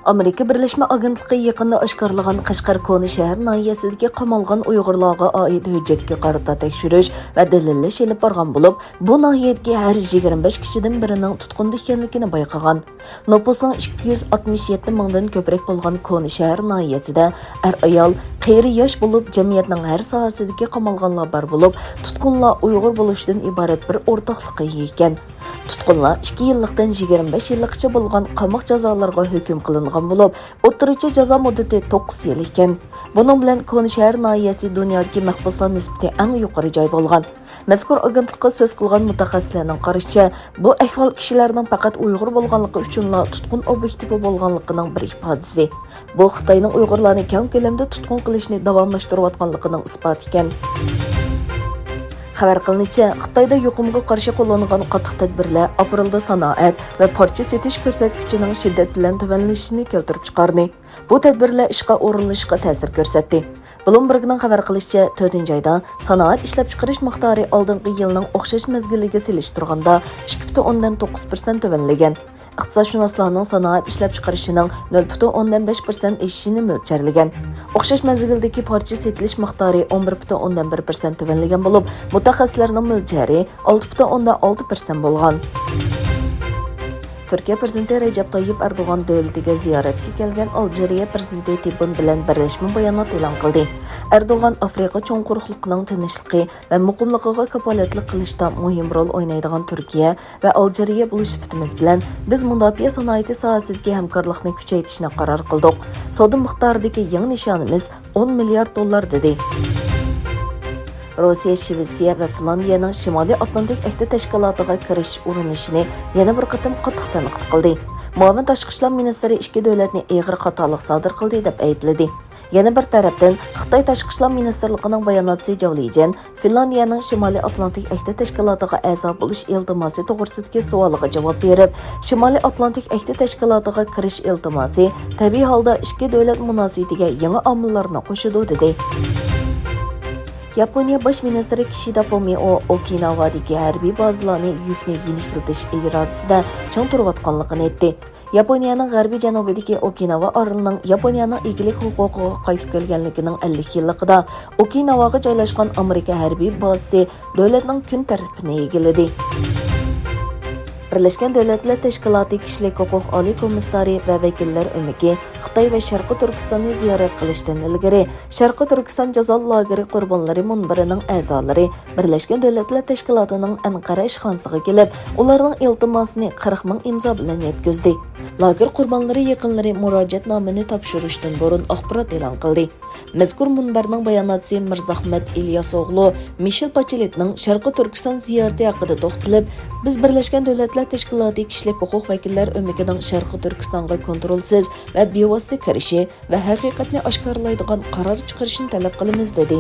Amerika Birleşme Agentlığı yaqında oshkorlagan Qashqar Koni shahar nahiyasidagi qamalgan Uyg'urlarga oid hujjatga qarata tekshirish va dalillash elib borgan bo'lib, bu nahiyatga har 25 kishidan birining tutqunda ekanligini bayqagan. Nopusning 267 mingdan ko'proq bo'lgan Koni shahar nahiyasida ayol, qeyri yosh bo'lib, jamiyatning har sohasidagi qamalganlar bor bo'lib, tutqunlar Uyg'ur bo'lishdan iborat bir o'rtoqlikqa ega ekan. Tutqunlar 2 yillikdan 25 yillikcha bo'lgan qamoq jazolariga hukm qilingan bo'lib, o'rtacha jazo muddati 9 yil ekan. Buning bilan Koni shahar nahiyasi dunyodagi mahbuslar nisbati eng yuqori joy bo'lgan. Mazkur agentlikqa so'z qilgan mutaxassislarning qarashicha, bu ahvol kishilarning faqat Uyg'ur bo'lganligi uchunla tutqun obyektivi bo'lganligining bir ifodasi. Bu Xitoyning Uyg'urlarni keng ko'lamda tutqun qilishni davomlashtirayotganligining isboti ekan. Xabar qilinishicha, Xitoyda yuqumga qarshi qo'llanilgan qattiq tadbirlar aprelda sanoat va parcha setish ko'rsatkichining shiddat bilan tuvanlashishini keltirib chiqardi. Bu tadbirlar ishga o'rinlashishga ta'sir ko'rsatdi. Bloombergning xabar qilishicha, 4-oyda sanoat ishlab chiqarish miqdori oldingi yilning o'xshash mezgiliga solishtirganda 2.9% tuvanlagan. Iqtisodshunoslarning sanoat ishlab chiqarishining 0.5% o'sishini mo'ljallagan. O'xshash mezgildagi parcha setilish miqdori 11.1% tuvanlagan bo'lib, mutaxassislarning mo'ljali 6.6% bo'lgan. Turkiya prezidenti Recep Tayyip Erdoğan davlatiga ziyoratga kelgan Aljeriya prezidenti Tebboune bilan birlashma bayonot e'lon qildi. Erdoğan Afrika cho'ng quruqligining tinchligi va muqimligiga kafolatlik qilishda muhim rol o'ynaydigan Turkiya va Aljeriya bo'lish sifatimiz bilan biz mudofaa sanoati sohasidagi hamkorlikni kuchaytirishni qaror qildik. Savdo miqdoridagi yangi nishonimiz 10 milliard dollar dedi. Rossiya, Shvetsiya va Finlandiyaning Shimoliy Atlantik ahdi tashkilotiga kirish urinishini yana bir qatim qattiq tanqid qildi. Muavin tashqi ishlar ministri ikki davlatni eg'ir xatolik sodir qildi deb aybladi. Yana bir tarafdan Xitoy tashqi ishlar ministrligining bayonotchisi Zhao Lijian Finlandiyaning Shimoliy Atlantik ahdi tashkilotiga a'zo bo'lish iltimosi to'g'risidagi savoliga javob berib, Shimoliy Atlantik ahdi tashkilotiga kirish iltimosi tabiiy holda ikki davlat munosabatiga yangi omillarni qo'shadi dedi. Yaponiya bosh ministri Kishida Fumio Okinawa'dagi harbiy bazalarni yukni yeniklatish irodasida chang turayotganligini aytdi. Yaponiyaning g'arbiy janubidagi Okinawa orolining Yaponiyaning egilik huquqiga qaytib kelganligining 50 yilligida Okinawaga joylashgan Amerika harbiy bazasi davlatning kun tartibini egalladi. Birlashgan Davlatlar Tashkiloti kishilik huquq oliy komissari va vakillar o'miki Xitoy va Sharqi Turkistonni ziyorat qilishdan ilgari Sharqi Turkiston jazo lageri qurbonlari munbirining a'zolari Birlashgan Davlatlar Tashkilotining Anqara ishxonasiga kelib, ularning iltimosini 40 ming imzo bilan yetkazdi. Lager qurbonlari yaqinlari murojaatnomani topshirishdan burun axborot e'lon qildi. Mazkur munbarning bayonotchisi Mirzahmat Ilyasog'lu Michel Bacheletning Sharqi Turkiston ziyorati haqida to'xtalib, biz Birlashgan Davlatlar Tashkiloti kishilik huquq vakillar o'mikining Sharqi Turkistonga kontrolsiz va bevosita kirishi va haqiqatni oshkorlaydigan qaror chiqarishni talab qilamiz dedi.